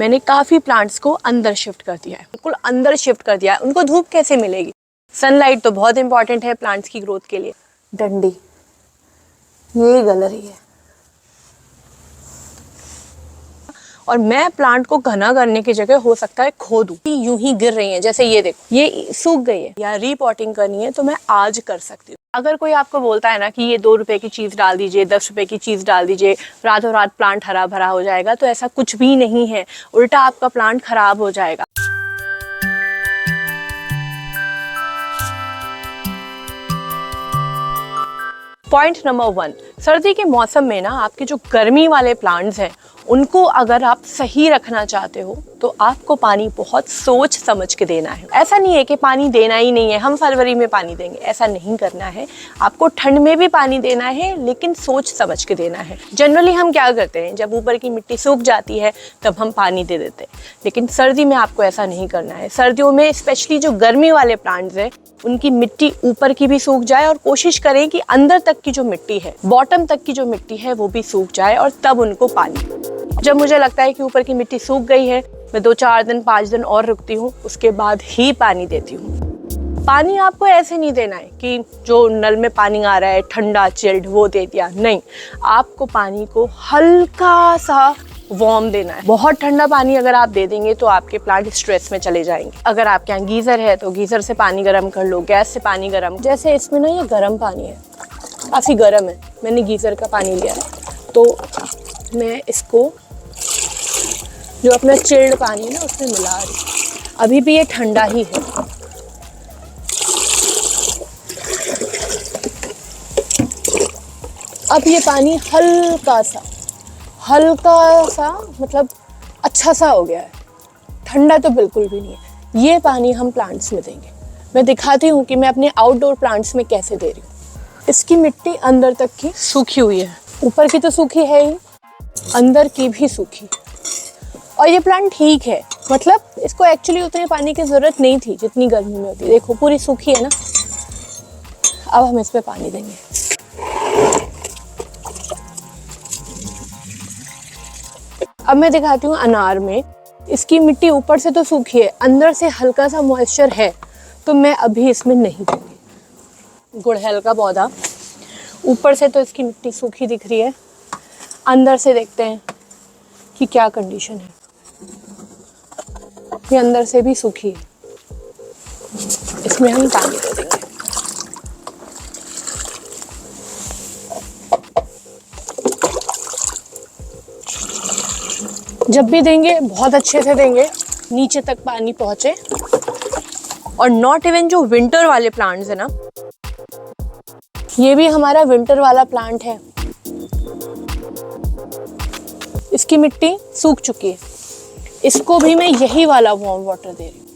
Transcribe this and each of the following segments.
मैंने काफ़ी प्लांट्स को अंदर शिफ्ट कर दिया है, बिल्कुल अंदर शिफ्ट कर दिया है। उनको धूप कैसे मिलेगी? सनलाइट तो बहुत इंपॉर्टेंट है प्लांट्स की ग्रोथ के लिए। डंडी ये गल रही है और मैं प्लांट को घना करने की जगह हो सकता है खो दूं। यूं ही गिर रही हैं, जैसे ये देखो ये सूख गई है या रीपॉटिंग करनी है तो मैं आज कर सकती हूँ। अगर कोई आपको बोलता है ना कि ये 2 रुपए की चीज़ डाल दीजिए, 10 रुपए की चीज़ डाल दीजिए, रातों रात प्लांट हरा भरा हो जाएगा, तो ऐसा कुछ भी नहीं है। उल्टा आपका प्लांट खराब हो जाएगा। पॉइंट नंबर 1, सर्दी के मौसम में ना आपके जो गर्मी वाले प्लांट्स हैं उनको अगर आप सही रखना चाहते हो तो आपको पानी बहुत सोच समझ के देना है। ऐसा नहीं है कि पानी देना ही नहीं है, हम फरवरी में पानी देंगे, ऐसा नहीं करना है। आपको ठंड में भी पानी देना है, लेकिन सोच समझ के देना है। जनरली हम क्या करते हैं, जब ऊपर की मिट्टी सूख जाती है तब हम पानी दे देते हैं, लेकिन सर्दी में आपको ऐसा नहीं करना है। सर्दियों में स्पेशली जो गर्मी वाले प्लांट्स हैं उनकी मिट्टी ऊपर की भी सूख जाए और कोशिश करें कि अंदर तक की जो मिट्टी है, बॉटम तक की जो मिट्टी है वो भी सूख जाए और तब उनको पानी। जब मुझे लगता है कि ऊपर की मिट्टी सूख गई है, मैं 2-4 दिन 5 दिन और रुकती हूँ, उसके बाद ही पानी देती हूँ। पानी आपको ऐसे नहीं देना है कि जो नल में पानी आ रहा है ठंडा चिल्ड वो दे दिया, नहीं। आपको पानी को हल्का सा वार्म देना है। बहुत ठंडा पानी अगर आप दे देंगे तो आपके प्लांट स्ट्रेस में चले जाएंगे। अगर आपके यहाँ गीज़र है तो गीज़र से पानी गर्म कर लो, गैस से पानी गर्म। जैसे इसमें ना ये गर्म पानी है, काफ़ी गर्म है, मैंने गीज़र का पानी लिया है, तो मैं इसको जो अपना चिल्ड पानी है ना उसमें मिला रही हूँ। अभी भी ये ठंडा ही है। अब ये पानी हल्का सा मतलब अच्छा सा हो गया है, ठंडा तो बिल्कुल भी नहीं है। ये पानी हम प्लांट्स में देंगे। मैं दिखाती हूँ कि मैं अपने आउटडोर प्लांट्स में कैसे दे रही हूँ। इसकी मिट्टी अंदर तक की सूखी हुई है, ऊपर की तो सूखी है ही, अंदर की भी सूखी। और ये प्लांट ठीक है, मतलब इसको एक्चुअली उतने पानी की ज़रूरत नहीं थी जितनी गर्मी में होती है। देखो पूरी सूखी है ना। अब हम इस पे पानी देंगे। अब मैं दिखाती हूँ अनार में। इसकी मिट्टी ऊपर से तो सूखी है, अंदर से हल्का सा मॉइस्चर है, तो मैं अभी इसमें नहीं दूंगी। गुड़हल का पौधा, ऊपर से तो इसकी मिट्टी सूखी दिख रही है, अंदर से देखते हैं कि क्या कंडीशन है। ये अंदर से भी सूखी है, इसमें हम पानी दे देंगे। जब भी देंगे बहुत अच्छे से देंगे, नीचे तक पानी पहुंचे। और नॉट इवन जो विंटर वाले प्लांट्स है ना, ये भी हमारा विंटर वाला प्लांट है, इसकी मिट्टी सूख चुकी है, इसको भी मैं यही वाला वार्म वाटर दे रही हूँ।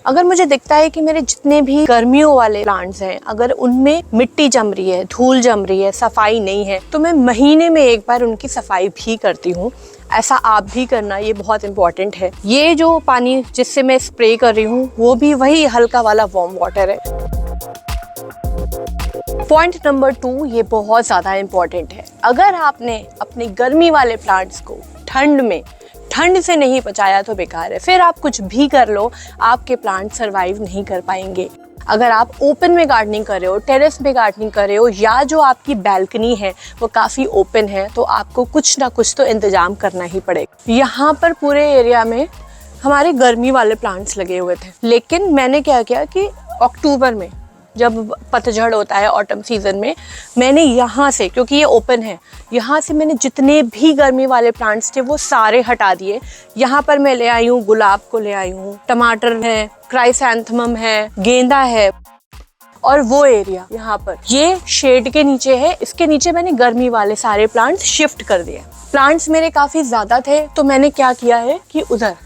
अगर मुझे दिखता है कि मेरे जितने भी गर्मियों वाले प्लांट्स हैं, अगर उनमें मिट्टी जम रही है, धूल जम रही है, सफाई नहीं है, तो मैं महीने में एक बार उनकी सफाई भी करती हूँ। ऐसा आप भी करना, ये बहुत इंपॉर्टेंट है। ये जो पानी जिससे मैं स्प्रे कर रही हूँ वो भी वही हल्का वाला वार्म वाटर है। पॉइंट नंबर 2, ये बहुत ज़्यादा इम्पॉर्टेंट है। अगर आपने अपने गर्मी वाले प्लांट्स को ठंड से नहीं बचाया तो बेकार है। फिर आप कुछ भी कर लो, आपके प्लांट सरवाइव नहीं कर पाएंगे। अगर आप ओपन में गार्डनिंग कर रहे हो, टेरेस में गार्डनिंग कर रहे हो, या जो आपकी बैल्कनी है वो काफ़ी ओपन है, तो आपको कुछ ना कुछ तो इंतजाम करना ही पड़ेगा। यहाँ पर पूरे एरिया में हमारे गर्मी वाले प्लांट्स लगे हुए थे, लेकिन मैंने क्या किया कि अक्टूबर में जब पतझड़ होता है, ऑटम सीजन में, मैंने यहाँ से, क्योंकि ये ओपन है, यहाँ से मैंने जितने भी गर्मी वाले प्लांट्स थे वो सारे हटा दिए। यहाँ पर मैं ले आई हूँ, गुलाब को ले आई हूँ, टमाटर है, क्राइसैंथेमम है, गेंदा है। और वो एरिया यहाँ पर ये शेड के नीचे है, इसके नीचे मैंने गर्मी वाले सारे प्लांट्स शिफ्ट कर दिए। प्लांट्स मेरे काफ़ी ज़्यादा थे, तो मैंने क्या किया है कि उधर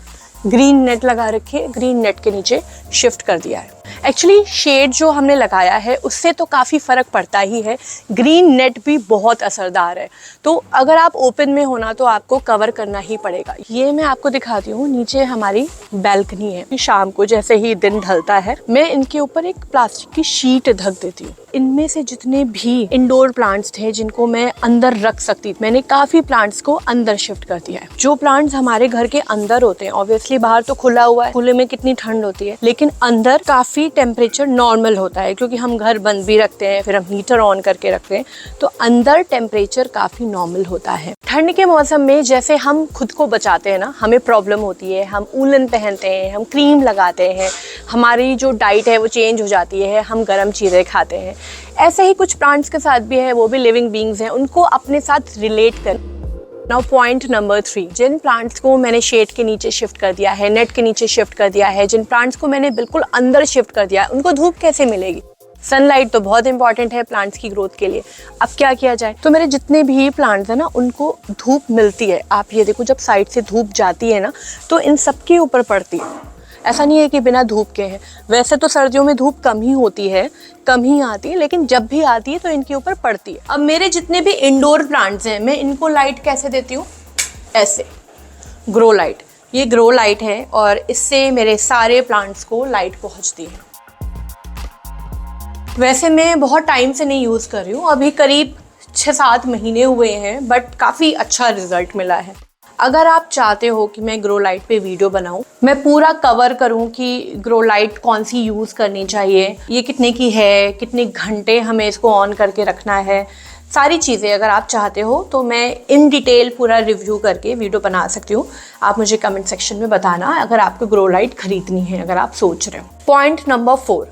ग्रीन नेट लगा रखी है, ग्रीन नेट के नीचे शिफ्ट कर दिया है। एक्चुअली शेड जो हमने लगाया है उससे तो काफ़ी फ़र्क पड़ता ही है। ग्रीन नेट भी बहुत असरदार है, तो अगर आप ओपन में होना तो आपको कवर करना ही पड़ेगा। ये मैं आपको दिखाती हूँ, नीचे हमारी बैल्कनी है। शाम को जैसे ही दिन ढलता है मैं इनके ऊपर एक प्लास्टिक की शीट ढक देती हूँ। इनमें से जितने भी इंडोर प्लांट्स थे जिनको मैं अंदर रख सकती थी, मैंने काफ़ी प्लांट्स को अंदर शिफ्ट कर दिया है। जो प्लांट्स हमारे घर के अंदर होते हैं, ऑब्वियसली बाहर तो खुला हुआ है, खुले में कितनी ठंड होती है, लेकिन अंदर काफ़ी टेम्परेचर नॉर्मल होता है क्योंकि हम घर बंद भी रखते हैं, फिर हम हीटर ऑन करके रखते हैं, तो अंदर टेम्परेचर काफ़ी नॉर्मल होता है। ठंड के मौसम में जैसे हम खुद को बचाते हैं ना, हमें प्रॉब्लम होती है, हम ऊलन पहनते हैं, हम क्रीम लगाते हैं, हमारी जो डाइट है वो चेंज हो जाती है, हम गर्म चीज़ें खाते हैं। ऐसे ही कुछ प्लांट्स के साथ भी है, वो भी लिविंग बींग्स हैं, उनको अपने साथ रिलेट कर। नाउ पॉइंट नंबर 3, जिन प्लांट्स को मैंने शेड के नीचे शिफ्ट कर दिया है, नेट के नीचे शिफ्ट कर दिया है, जिन प्लांट्स को मैंने बिल्कुल अंदर शिफ्ट कर दिया है, उनको धूप कैसे मिलेगी? सनलाइट तो बहुत इंपॉर्टेंट है प्लांट्स की ग्रोथ के लिए। अब क्या किया जाए? तो मेरे जितने भी प्लांट्स हैं ना, उनको धूप मिलती है। आप ये देखो, जब साइड से धूप जाती है ना तो इन सब के ऊपर पड़ती है। ऐसा नहीं है कि बिना धूप के हैं। वैसे तो सर्दियों में धूप कम ही होती है, कम ही आती है, लेकिन जब भी आती है तो इनके ऊपर पड़ती है। अब मेरे जितने भी इंडोर प्लांट्स हैं, मैं इनको लाइट कैसे देती हूँ? ऐसे, ग्रो लाइट। ये ग्रो लाइट है और इससे मेरे सारे प्लांट्स को लाइट पहुँचती है। वैसे मैं बहुत टाइम से नहीं यूज़ कर रही हूँ, अभी करीब 6-7 महीने हुए हैं, बट काफ़ी अच्छा रिजल्ट मिला है। अगर आप चाहते हो कि मैं ग्रो लाइट पे वीडियो बनाऊं, मैं पूरा कवर करूं कि ग्रो लाइट कौन सी यूज़ करनी चाहिए, ये कितने की है, कितने घंटे हमें इसको ऑन करके रखना है, सारी चीज़ें अगर आप चाहते हो तो मैं इन डिटेल पूरा रिव्यू करके वीडियो बना सकती हूँ। आप मुझे कमेंट सेक्शन में बताना अगर आपको ग्रो लाइट खरीदनी है, अगर आप सोच रहे हो। पॉइंट नंबर 4,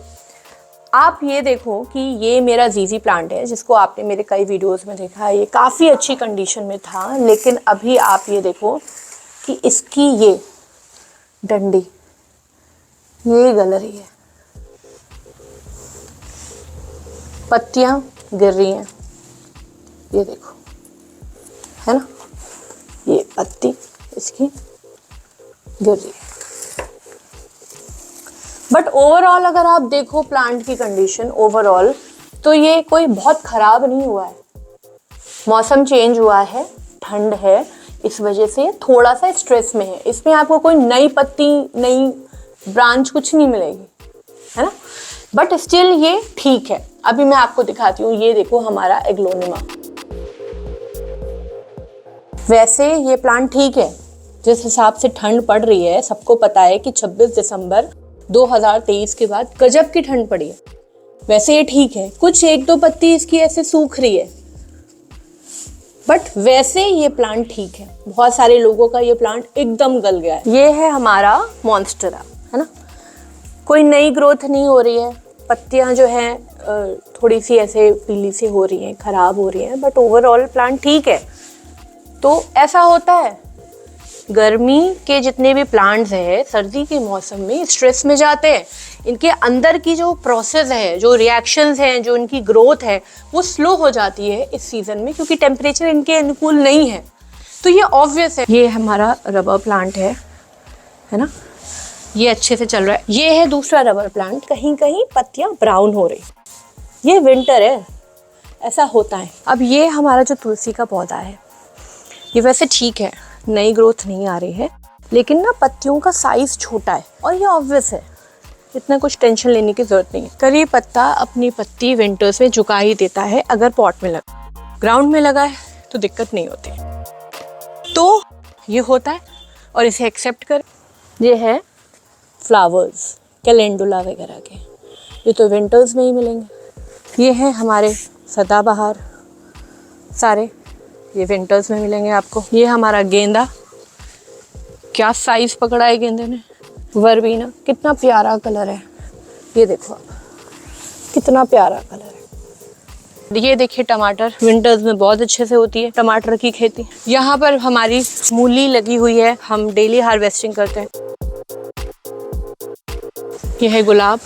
आप ये देखो कि ये मेरा जीजी प्लांट है, जिसको आपने मेरे कई वीडियोस में देखा है। ये काफ़ी अच्छी कंडीशन में था, लेकिन अभी आप ये देखो कि इसकी ये डंडी ये गल रही है, पत्तियां गिर रही हैं, ये देखो, है ना, ये पत्ती इसकी गिर रही है। बट ओवरऑल अगर आप देखो प्लांट की कंडीशन ओवरऑल, तो ये कोई बहुत ख़राब नहीं हुआ है। मौसम चेंज हुआ है, ठंड है, इस वजह से थोड़ा सा स्ट्रेस में है। इसमें आपको कोई नई पत्ती, नई ब्रांच कुछ नहीं मिलेगी, है ना, बट स्टिल ये ठीक है। अभी मैं आपको दिखाती हूँ, ये देखो हमारा एग्लोनिमा। वैसे ये प्लांट ठीक है, जिस हिसाब से ठंड पड़ रही है, सबको पता है कि 26 दिसंबर 2023 के बाद गजब की ठंड पड़ी है। वैसे ये ठीक है, कुछ 1-2 पत्ती इसकी ऐसे सूख रही है, बट वैसे ये प्लांट ठीक है। बहुत सारे लोगों का ये प्लांट एकदम गल गया है। ये है हमारा मॉन्स्टेरा, है ना, कोई नई ग्रोथ नहीं हो रही है, पत्तियां जो हैं थोड़ी सी ऐसे पीली सी हो रही हैं, खराब हो रही हैं, बट ओवरऑल प्लांट ठीक है। तो ऐसा होता है, गर्मी के जितने भी प्लांट्स हैं सर्दी के मौसम में स्ट्रेस में जाते हैं। इनके अंदर की जो प्रोसेस है, जो रिएक्शंस हैं, जो इनकी ग्रोथ है, वो स्लो हो जाती है इस सीज़न में, क्योंकि टेम्परेचर इनके अनुकूल नहीं है। तो ये ऑब्वियस है। ये हमारा रबर प्लांट है ना, ये अच्छे से चल रहा है। ये है दूसरा रबर प्लांट, कहीं कहीं पत्तियाँ ब्राउन हो रही, ये विंटर है, ऐसा होता है। अब ये हमारा जो तुलसी का पौधा है, ये वैसे ठीक है, नई ग्रोथ नहीं आ रही है, लेकिन ना पत्तियों का साइज छोटा है, और ये ऑब्वियस है, इतना कुछ टेंशन लेने की जरूरत नहीं है। करी पत्ता अपनी पत्ती विंटर्स में झुका ही देता है अगर पॉट में लगा। ग्राउंड में लगा है तो दिक्कत नहीं होती। तो ये होता है और इसे एक्सेप्ट कर। ये है फ्लावर्स, कैलेंडुला वगैरह के, ये तो विंटर्स में ही मिलेंगे। ये है हमारे सदाबहार सारे, ये विंटर्स में मिलेंगे आपको। ये हमारा गेंदा, क्या साइज पकड़ा है गेंदे ने। वर्बीना, कितना प्यारा कलर है, ये देखो आप, कितना प्यारा कलर है। ये देखिए टमाटर, विंटर्स में बहुत अच्छे से होती है टमाटर की खेती। यहाँ पर हमारी मूली लगी हुई है, हम डेली हार्वेस्टिंग करते हैं। ये है गुलाब,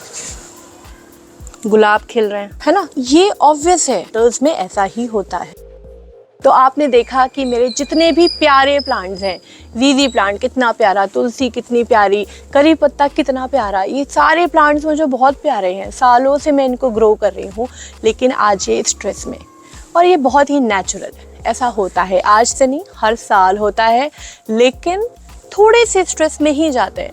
गुलाब खिल रहे हैं, है ना। ये ऑब्वियस है, विंटर्स में ऐसा ही होता है। तो आपने देखा कि मेरे जितने भी प्यारे प्लांट्स हैं, ज़ीज़ी प्लांट कितना प्यारा, तुलसी कितनी प्यारी, करी पत्ता कितना प्यारा, ये सारे प्लांट्स मुझे बहुत प्यारे हैं। सालों से मैं इनको ग्रो कर रही हूँ, लेकिन आज ये स्ट्रेस में, और ये बहुत ही नेचुरल है। ऐसा होता है, आज से नहीं, हर साल होता है, लेकिन थोड़े से स्ट्रेस में ही जाते हैं।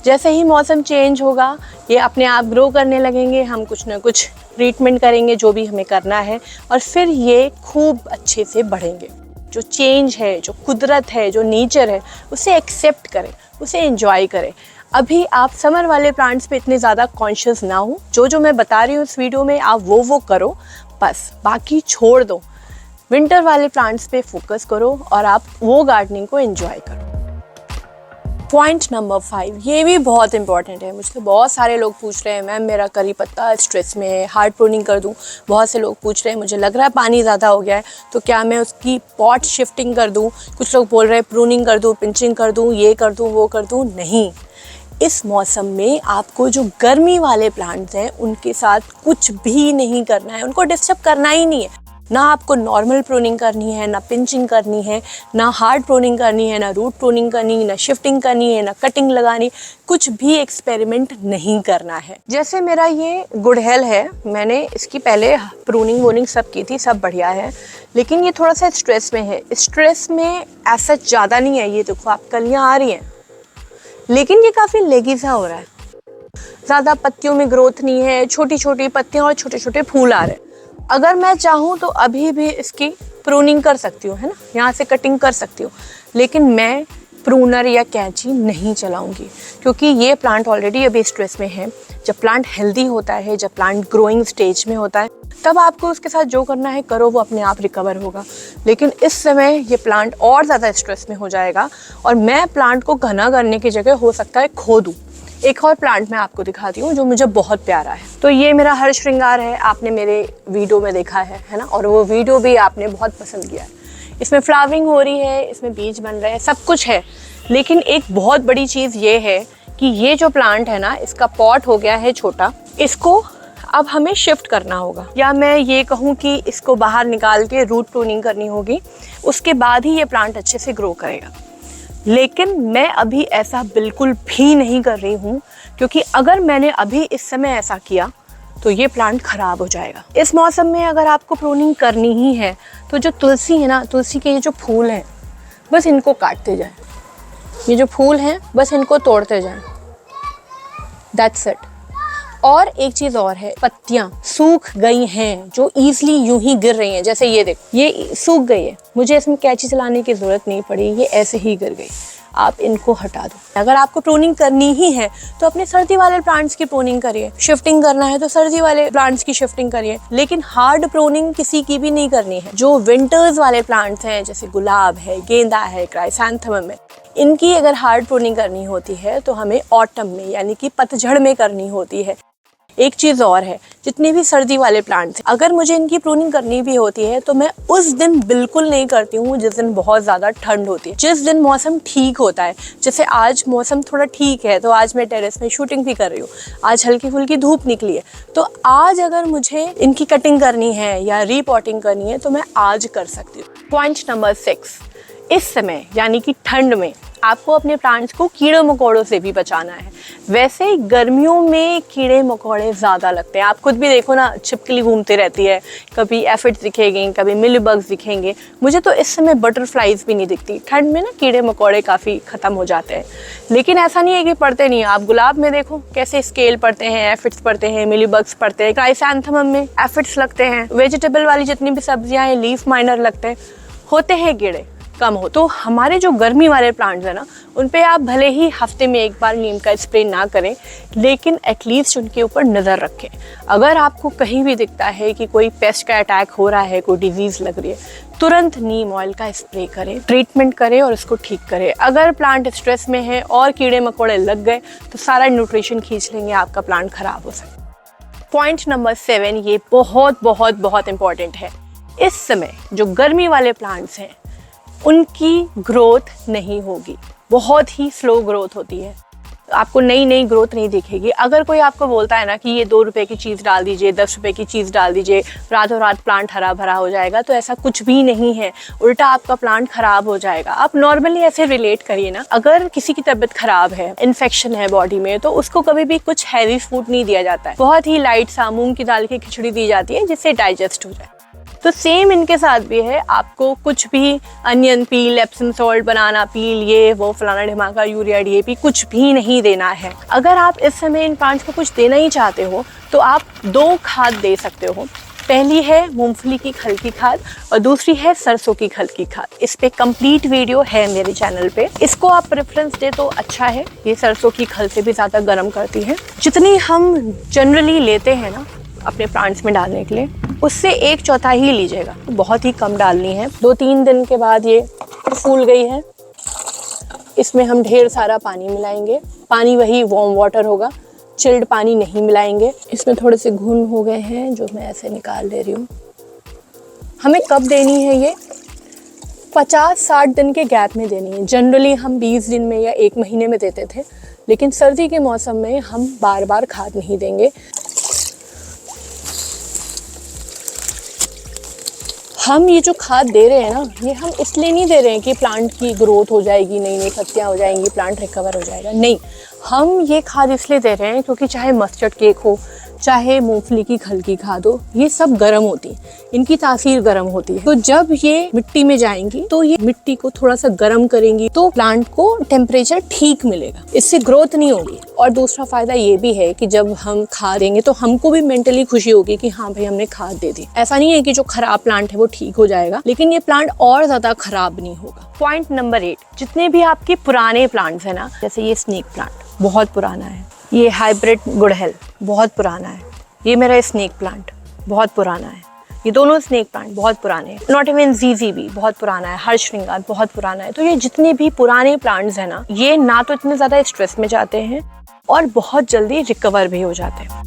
जैसे ही मौसम चेंज होगा, ये अपने आप ग्रो करने लगेंगे, हम कुछ ना कुछ ट्रीटमेंट करेंगे जो भी हमें करना है, और फिर ये खूब अच्छे से बढ़ेंगे। जो चेंज है, जो कुदरत है, जो नेचर है, उसे एक्सेप्ट करें, उसे एंजॉय करें। अभी आप समर वाले प्लांट्स पे इतने ज़्यादा कॉन्शियस ना हो, जो मैं बता रही हूँ इस वीडियो में आप वो करो, बस बाकी छोड़ दो। विंटर वाले प्लांट्स पे फोकस करो और आप वो गार्डनिंग को एंजॉय करो। पॉइंट नंबर 5, ये भी बहुत इंपॉर्टेंट है। मुझसे बहुत सारे लोग पूछ रहे हैं, मैम मेरा करी पत्ता स्ट्रेस में है, हार्ड प्रूनिंग कर दूं। बहुत से लोग पूछ रहे हैं, मुझे लग रहा है पानी ज़्यादा हो गया है, तो क्या मैं उसकी पॉट शिफ्टिंग कर दूं। कुछ लोग बोल रहे हैं प्रूनिंग कर दूं, पिंचिंग कर दूं, ये कर दूं, वो कर दूं। नहीं, इस मौसम में आपको जो गर्मी वाले प्लांट्स हैं उनके साथ कुछ भी नहीं करना है, उनको डिस्टर्ब करना ही नहीं है। ना आपको नॉर्मल प्रूनिंग करनी है, ना पिंचिंग करनी है, ना हार्ड प्रूनिंग करनी है, ना रूट प्रूनिंग करनी है, ना शिफ्टिंग करनी है, ना कटिंग लगानी, कुछ भी एक्सपेरिमेंट नहीं करना है। जैसे मेरा ये गुड़हल है, मैंने इसकी पहले प्रूनिंग वूनिंग सब की थी, सब बढ़िया है, लेकिन ये थोड़ा सा स्ट्रेस में है। स्ट्रेस में ऐसा ज़्यादा नहीं है, ये देखो आप कलियाँ आ रही हैं, लेकिन ये काफ़ी लेगी सा हो रहा है, ज़्यादा पत्तियों में ग्रोथ नहीं है, छोटी छोटी पत्तियाँ और छोटे छोटे फूल आ रहे हैं। अगर मैं चाहूँ तो अभी भी इसकी प्रूनिंग कर सकती हूँ, है ना, यहाँ से कटिंग कर सकती हूँ, लेकिन मैं प्रूनर या कैंची नहीं चलाऊंगी, क्योंकि ये प्लांट ऑलरेडी अभी स्ट्रेस में है। जब प्लांट हेल्दी होता है, जब प्लांट ग्रोइंग स्टेज में होता है, तब आपको उसके साथ जो करना है करो, वो अपने आप रिकवर होगा। लेकिन इस समय ये प्लांट और ज़्यादा स्ट्रेस में हो जाएगा, और मैं प्लांट को घना करने की जगह हो सकता है खो दूँ। एक और प्लांट मैं आपको दिखाती हूँ जो मुझे बहुत प्यारा है। तो ये मेरा हर श्रृंगार है, आपने मेरे वीडियो में देखा है ना, और वो वीडियो भी आपने बहुत पसंद किया है। इसमें फ्लावरिंग हो रही है, इसमें बीज बन रहे हैं, सब कुछ है, लेकिन एक बहुत बड़ी चीज़ ये है कि ये जो प्लांट है ना, इसका पॉट हो गया है छोटा, इसको अब हमें शिफ्ट करना होगा, या मैं ये कहूँ कि इसको बाहर निकाल के रूट प्रूनिंग करनी होगी, उसके बाद ही ये प्लांट अच्छे से ग्रो करेगा। लेकिन मैं अभी ऐसा बिल्कुल भी नहीं कर रही हूँ, क्योंकि अगर मैंने अभी इस समय ऐसा किया तो ये प्लांट ख़राब हो जाएगा। इस मौसम में अगर आपको प्रूनिंग करनी ही है तो जो तुलसी है ना, तुलसी के ये जो फूल हैं, बस इनको काटते जाएं। ये जो फूल हैं बस इनको तोड़ते जाएं, दैट्स इट। और एक चीज़ और है, पत्तियाँ सूख गई हैं जो ईजिली यूं ही गिर रही हैं, जैसे ये देखो, ये सूख गई है, मुझे इसमें कैंची चलाने की ज़रूरत नहीं पड़ी, ये ऐसे ही गिर गई। आप इनको हटा दो। अगर आपको प्रूनिंग करनी ही है तो अपने सर्दी वाले प्लांट्स की प्रूनिंग करिए, शिफ्टिंग करना है तो सर्दी वाले प्लांट्स की शिफ्टिंग करिए, लेकिन हार्ड प्रूनिंग किसी की भी नहीं करनी है। जो विंटर्स वाले प्लांट्स हैं, जैसे गुलाब है, गेंदा है, क्राइसैंथेमम है, इनकी अगर हार्ड प्रूनिंग करनी होती है तो हमें ऑटम में, यानी कि पतझड़ में करनी होती है। एक चीज़ और है, जितने भी सर्दी वाले प्लांट्स, अगर मुझे इनकी प्रूनिंग करनी भी होती है तो मैं उस दिन बिल्कुल नहीं करती हूँ जिस दिन बहुत ज़्यादा ठंड होती है, जिस दिन मौसम ठीक होता है। जैसे आज मौसम थोड़ा ठीक है तो आज मैं टेरेस में शूटिंग भी कर रही हूँ, आज हल्की फुल्की धूप निकली है, तो आज अगर मुझे इनकी कटिंग करनी है या रीपॉटिंग करनी है तो मैं आज कर सकती हूँ। पॉइंट नंबर 6, इस समय यानी कि ठंड में आपको अपने प्लांट्स को कीड़े मकोड़ों से भी बचाना है। वैसे गर्मियों में कीड़े मकोड़े ज़्यादा लगते हैं, आप खुद भी देखो ना, छिपकली घूमती रहती है, कभी एफिड्स दिखेंगे, कभी मिलीबग्स दिखेंगे। मुझे तो इस समय बटरफ्लाइज भी नहीं दिखती। ठंड में ना कीड़े मकोड़े काफ़ी ख़त्म हो जाते हैं, लेकिन ऐसा नहीं है कि पड़ते नहीं। आप गुलाब में देखो कैसे स्केल पड़ते हैं, एफिड्स पड़ते हैं, मिलीबग्स पड़ते हैं, क्राइसैंथेमम में एफिड्स लगते हैं, वेजिटेबल वाली जितनी भी सब्जियाँ हैं लीफ माइनर लगते हैं, होते हैं कीड़े कम हो। तो हमारे जो गर्मी वाले प्लांट्स हैं ना, उन पे आप भले ही हफ्ते में एक बार नीम का स्प्रे ना करें, लेकिन एटलीस्ट उनके ऊपर नज़र रखें। अगर आपको कहीं भी दिखता है कि कोई पेस्ट का अटैक हो रहा है, कोई डिजीज़ लग रही है, तुरंत नीम ऑयल का स्प्रे करें, ट्रीटमेंट करें और उसको ठीक करें। अगर प्लांट स्ट्रेस में है और कीड़े मकोड़े लग गए तो सारा न्यूट्रिशन खींच लेंगे, आपका प्लांट ख़राब हो सकता है। पॉइंट नंबर 7, ये बहुत बहुत बहुत इंपॉर्टेंट है। इस समय जो गर्मी वाले प्लांट्स हैं उनकी ग्रोथ नहीं होगी, बहुत ही स्लो ग्रोथ होती है। आपको नई नई ग्रोथ नहीं दिखेगी। अगर कोई आपको बोलता है ना कि ये 2 रुपए की चीज़ डाल दीजिए, 10 रुपए की चीज़ डाल दीजिए, रातों रात प्लांट हरा भरा हो जाएगा, तो ऐसा कुछ भी नहीं है। उल्टा आपका प्लांट खराब हो जाएगा। आप नॉर्मली ऐसे रिलेट करिए ना, अगर किसी की तबीयत खराब है, इन्फेक्शन है बॉडी में, तो उसको कभी भी कुछ हैवी फूड नहीं दिया जाता है। बहुत ही लाइट सा मूंग की दाल की खिचड़ी दी जाती है जिससे डाइजेस्ट हो जाए। तो सेम इनके साथ भी है। आपको कुछ भी अनियन पील, एप्सम सॉल्ट, बनाना पील, ये वो फलाना ढिमाका, यूरिया, डीएपी कुछ भी नहीं देना है। अगर आप इस समय इन प्लांट्स को कुछ देना ही चाहते हो तो आप 2 खाद दे सकते हो। पहली है मूंगफली की खल की खाद और दूसरी है सरसों की खल की खाद। इस पे कंप्लीट वीडियो है मेरे चैनल पे, इसको आप प्रेफरेंस दे तो अच्छा है। ये सरसों की खल से भी ज़्यादा गर्म करती है। जितनी हम जनरली लेते हैं ना अपने प्लांट्स में डालने के लिए, उससे 1/4 ही लीजिएगा, बहुत ही कम डालनी है। 2-3 दिन के बाद ये फूल गई है, इसमें हम ढेर सारा पानी मिलाएंगे। पानी वही वार्म वाटर होगा, चिल्ड पानी नहीं मिलाएंगे। इसमें थोड़े से घुन हो गए हैं जो मैं ऐसे निकाल ले रही हूँ। हमें कब देनी है ये? 50-60 दिन के गैप में देनी है। जनरली हम 20 दिन में या 1 महीने में देते थे, लेकिन सर्दी के मौसम में हम बार बार खाद नहीं देंगे। हम ये जो खाद दे रहे हैं ना, ये हम इसलिए नहीं दे रहे हैं कि प्लांट की ग्रोथ हो जाएगी, नई नई पत्तियां हो जाएंगी, प्लांट रिकवर हो जाएगा। नहीं, हम ये खाद इसलिए दे रहे हैं क्योंकि चाहे मस्टर्ड केक हो, चाहे मूंगफली की खल की खाद हो, ये सब गर्म होती है, इनकी तासीर गर्म होती है। तो जब ये मिट्टी में जाएंगी तो ये मिट्टी को थोड़ा सा गर्म करेंगी, तो प्लांट को टेम्परेचर ठीक मिलेगा, इससे ग्रोथ नहीं होगी। और दूसरा फायदा ये भी है कि जब हम खाद देंगे तो हमको भी मेंटली खुशी होगी कि हाँ भाई हमने खाद दे दी। ऐसा नहीं है कि जो खराब प्लांट है वो ठीक हो जाएगा, लेकिन ये प्लांट और ज्यादा खराब नहीं होगा। पॉइंट नंबर 8, जितने भी आपके पुराने प्लांट्स है ना, जैसे ये स्नेक प्लांट बहुत पुराना है, ये हाइब्रिड गुड़हल बहुत पुराना है, ये मेरा स्नेक प्लांट बहुत पुराना है, ये दोनों स्नेक प्लांट बहुत पुराने हैं, नॉट इवन जीजी भी बहुत पुराना है, हर्ष श्रृंगार बहुत पुराना है। तो ये जितने भी पुराने प्लांट्स हैं ना, ये ना तो इतने ज़्यादा स्ट्रेस में जाते हैं और बहुत जल्दी रिकवर भी हो जाते हैं।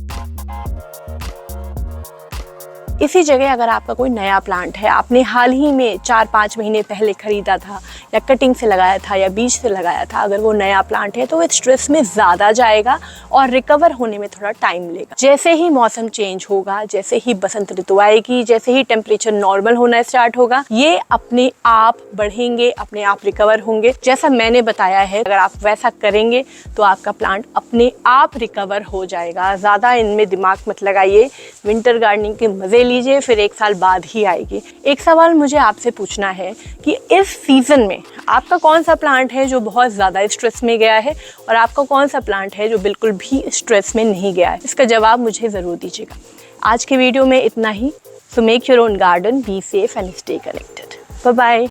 इसी जगह अगर आपका कोई नया प्लांट है, आपने हाल ही में 4-5 महीने पहले खरीदा था या कटिंग से लगाया था या बीज से लगाया था, अगर वो नया प्लांट है तो वो स्ट्रेस में ज़्यादा जाएगा और रिकवर होने में थोड़ा टाइम लेगा। जैसे ही मौसम चेंज होगा, जैसे ही बसंत ऋतु आएगी, जैसे ही टेम्परेचर नॉर्मल होना स्टार्ट होगा, ये अपने आप बढ़ेंगे, अपने आप रिकवर होंगे। जैसा मैंने बताया है, अगर आप वैसा करेंगे तो आपका प्लांट अपने आप रिकवर हो जाएगा। ज़्यादा इनमें दिमाग मत लगाइए, विंटर गार्डनिंग के मज़े लीजिए, फिर 1 साल बाद ही आएगी। एक सवाल मुझे आपसे पूछना है कि इस सीजन में आपका कौन सा प्लांट है जो बहुत ज़्यादा स्ट्रेस में गया है और आपका कौन सा प्लांट है जो बिल्कुल भी स्ट्रेस में नहीं गया है? इसका जवाब मुझे ज़रूर दीजिएगा। आज के वीडियो में इतना ही। So make your own garden, be safe and stay connected. Bye bye.